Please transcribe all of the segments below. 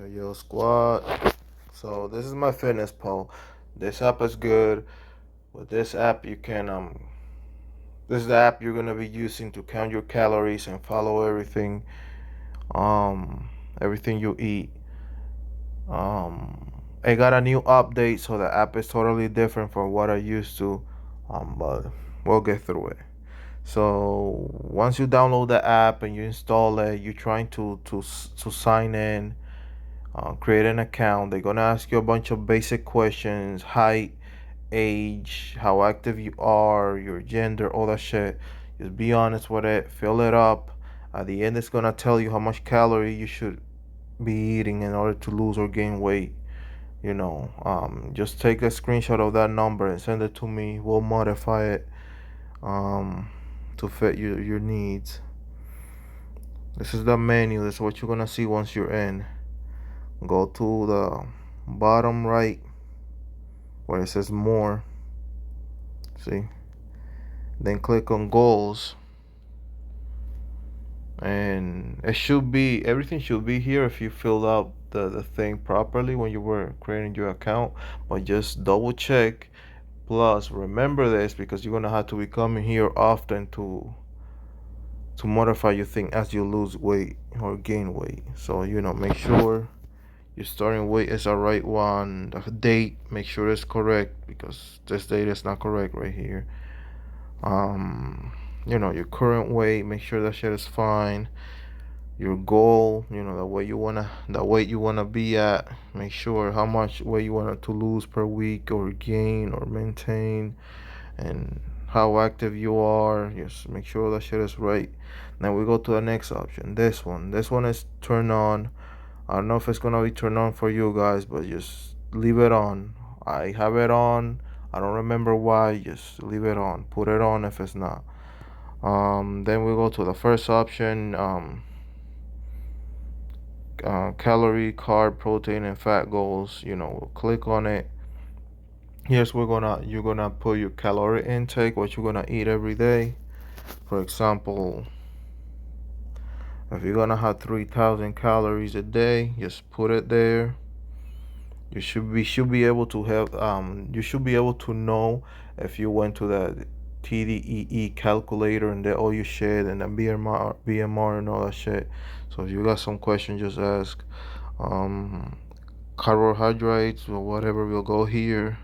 Yo, squad. So this is MyFitnessPal. This app is good. With this app, you can this is the app you're gonna be using to count your calories and follow everything you eat. I got a new update, so the app is totally different from what I used to. But we'll get through it. So once you download the app and you install it, you're trying to sign in, create an account. They're gonna ask you a bunch of basic questions: height, age, how active you are, your gender, all that shit. Just be honest with it, fill it up. At the end, it's gonna tell you how much calorie you should be eating in order to lose or gain weight. Just take a screenshot of that number and send it to me. We'll modify it um, to fit your needs. This is the menu. This is what you're gonna see once you're in. Go to the bottom right where it says more. See? Then click on goals. And everything should be here if you filled out the thing properly when you were creating your account. But just double check. Plus, remember this because you're gonna have to be coming here often to modify your thing as you lose weight or gain weight. So make sure your starting weight is the right one. The date, make sure it's correct because this date is not correct right here. Your current weight, make sure that shit is fine. Your goal, the weight you wanna be at. Make sure how much weight you want to lose per week or gain or maintain, and how active you are. Just make sure that shit is right. Now we go to the next option. This one. This one is turn on. I don't know if it's gonna be turned on for you guys, but just leave it on. I have it on. I don't remember why. Just leave it on. Put it on if it's not. Then we go to the first option. Calorie, carb, protein, and fat goals. We'll click on it. Here's you're gonna put your calorie intake, what you're gonna eat every day. For example, if you're gonna have 3,000 calories a day, just put it there. You should be able to have you should be able to know if you went to the TDEE calculator and all your shit and the BMR and all that shit. So if you got some questions, just ask. Carbohydrates or whatever will go here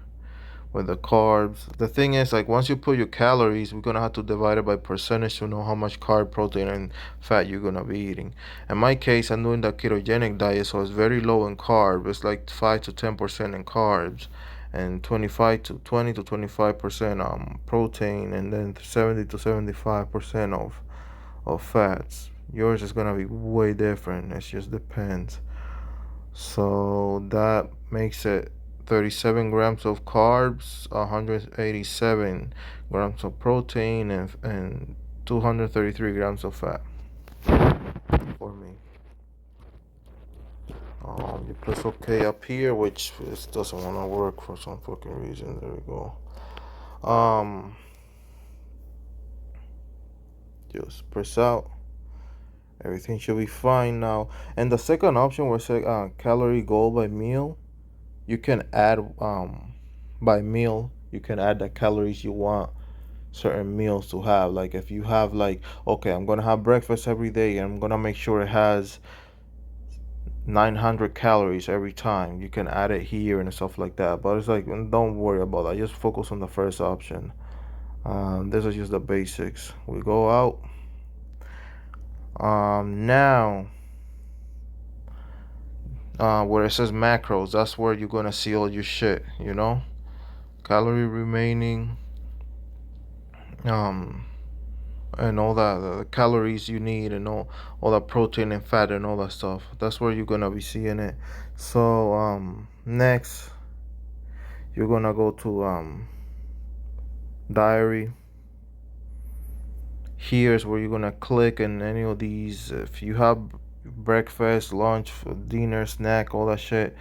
with the carbs. The thing is, like, once you put your calories, we're gonna have to divide it by percentage to know how much carb, protein, and fat you're gonna be eating. In my case, I'm doing the ketogenic diet, so it's very low in carb. It's like 5 to 10% in carbs, and 20 to 25% protein, and then 70 to 75% of fats. Yours is gonna be way different. It just depends. So that makes it 37 grams of carbs, 187 grams of protein, and 233 grams of fat for me. You press OK up here, which this doesn't want to work for some fucking reason. There we go. Just press out. Everything should be fine now. And the second option was calorie goal by meal. You can add by meal. You can add the calories you want certain meals to have. Like if you have like, okay, I'm gonna have breakfast every day and I'm gonna make sure it has 900 calories every time. You can add it here and stuff like that. But it's like, don't worry about that. Just focus on the first option. This is just the basics. We go out. Now, where it says macros, that's where you're gonna see all your shit. Calorie remaining. And all that the calories you need and all that protein and fat and all that stuff. That's where you're gonna be seeing it. So next you're gonna go to diary. Here's where you're gonna click in any of these. If you have breakfast, lunch, dinner, snack, all that shit,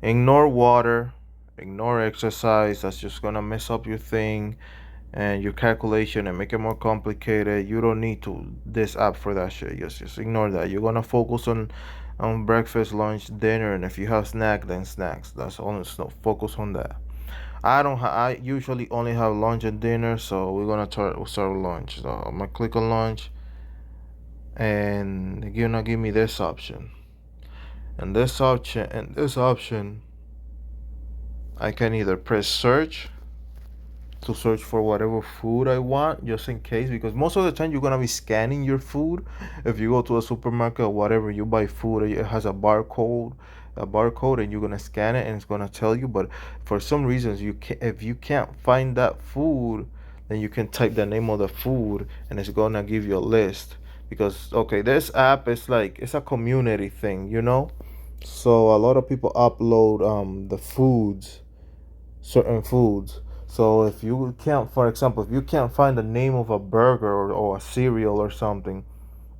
ignore water, ignore exercise. That's just gonna mess up your thing and your calculation and make it more complicated. You don't need to this app for that shit. Just ignore that. You're gonna focus on Breakfast, lunch, dinner, and if you have snack, then snacks. That's only so focus on that. I usually only have lunch and dinner, so we're gonna start with lunch. So I'm gonna click on lunch, and you're gonna give me this option. And this option, I can either press search to search for whatever food I want, just in case, because most of the time you're gonna be scanning your food. If you go to a supermarket or whatever, you buy food, it has a barcode, and you're gonna scan it, and it's gonna tell you. But for some reasons, if you can't find that food, then you can type the name of the food, and it's gonna give you a list. Because okay, this app is like it's a community thing. So a lot of people upload the foods, certain foods. So if you can't, for example, if you can't find the name of a burger or a cereal or something,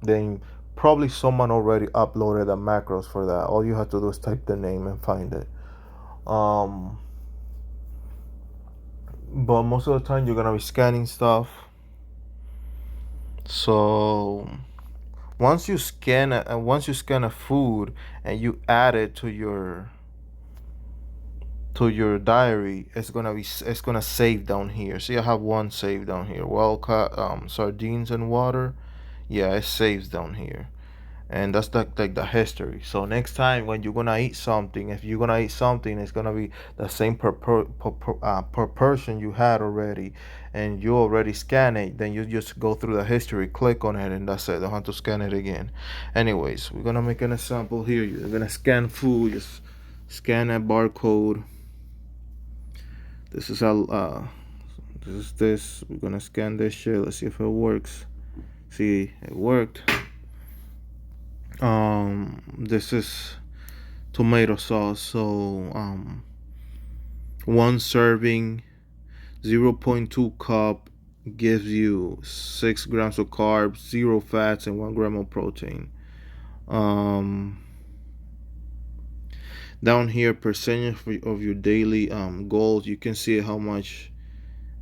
then probably someone already uploaded the macros for that. All you have to do is type the name and find it. Um, but most of the time you're gonna be scanning stuff. So once you scan a food and you add it to your diary, it's gonna save down here. See, I have one saved down here. Well cut sardines and water. Yeah, it saves down here, and that's like the history. So next time when you're gonna eat something, if you're gonna eat something, it's gonna be the same per person you had already, and you already scan it. Then you just go through the history, click on it, and that's it. Don't have to scan it again. Anyways, we're gonna make an example here. You're gonna scan food. Just scan that barcode. This is how this is this. We're gonna scan this shit. Let's see if it works. See, it worked. This is tomato sauce. So one serving, 0.2 cup gives you 6 grams of carbs, 0 fats, and 1 gram of protein. Um, Down here, percentage of your daily goals. You can see how much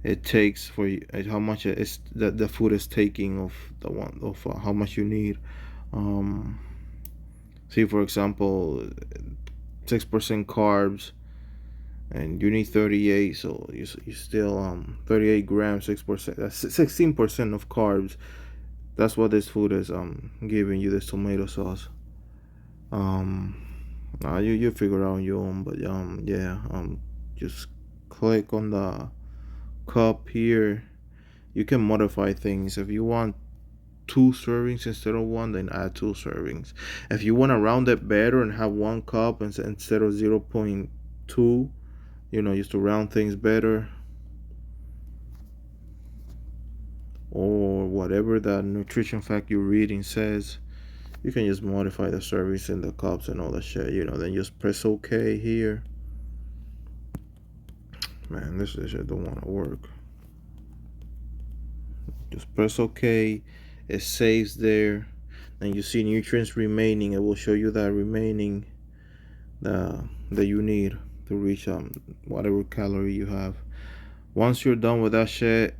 it takes for you, how much it's that the food is taking of the one of how much you need. Um, See, for example, 6% carbs, and you need 38, so you still 38 grams, 6%. That's 16% of carbs. That's what this food is giving you. This tomato sauce. Um, you figure out your own, but yeah, just click on the cup here. You can modify things if you want 2 servings instead of one, then add 2 servings. If you want to round it better and have 1 cup instead of 0.2, just to round things better, or whatever the nutrition fact you're reading says, you can just modify the servings and the cups and all that shit. Then just press OK here. Man, this shit don't want to work. Just press OK. It saves there. And you see nutrients remaining. It will show you that remaining that you need to reach whatever calorie you have. Once you're done with that shit,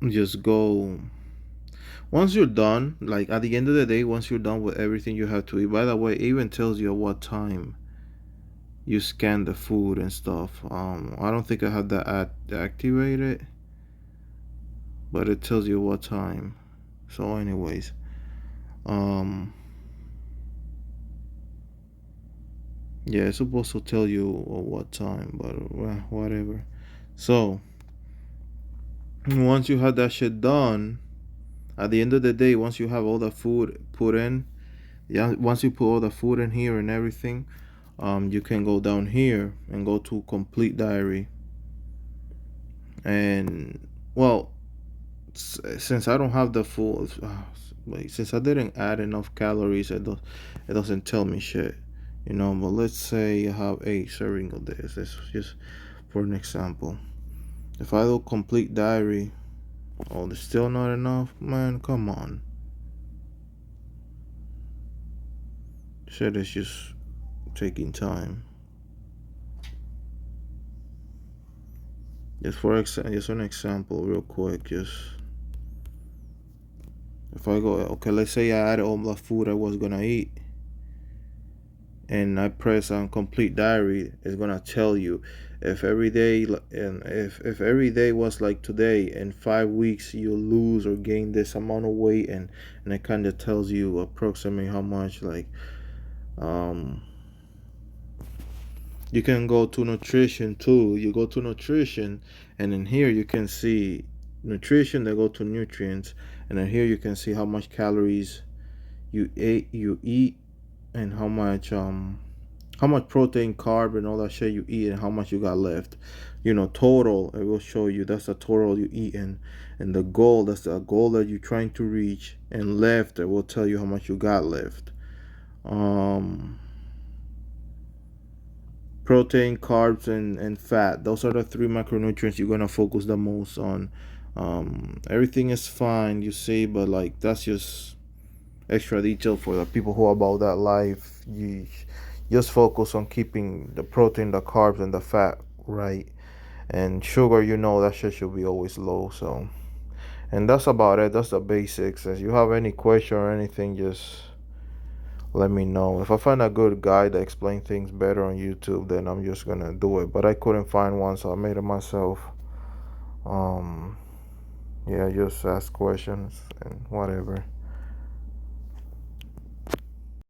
just go. Once you're done, like at the end of the day, once you're done with everything you have to eat. By the way, it even tells you at what time you scan the food and stuff. I don't think I have that activated, but it tells you what time. So, anyways, yeah, it's supposed to tell you what time, but whatever. So, once you have that shit done, at the end of the day, once you have all the food put in, yeah, once you put all the food in here and everything, you can go down here and go to complete diary. And well, since I don't have the full, since I didn't add enough calories, it doesn't tell me shit. But let's say you have 8 servings of this. This is just for an example. If I do complete diary, oh, there's still not enough? Man, come on. Shit is just taking time. Just an example, real quick. Just if I go, okay, let's say I added all the food I was gonna eat. and I press on complete diary, it's gonna tell you if every day and if every day was like today, in 5 weeks you lose or gain this amount of weight, and it kind of tells you approximately how much. Like um you can go to nutrition too. You go to nutrition, and in here you can see nutrition. They go to nutrients, and then here you can see how much calories you eat, and how much protein, carb, and all that shit you eat, and how much you got left. Total. It will show you that's the total you eat, and the goal, that's the goal that you're trying to reach, and left, it will tell you how much you got left. Um, Protein, carbs, and fat. Those are the three macronutrients you're gonna focus the most on. Everything is fine, you see, but like that's just extra detail for the people who are about that life. You just focus on keeping the protein, the carbs, and the fat right. And sugar, that shit should be always low. So, and that's about it. That's the basics. If you have any question or anything, just let me know. If I find a good guy that explain things better on YouTube, then I'm just gonna do it. But I couldn't find one, so I made it myself. Um, yeah, just ask questions and whatever.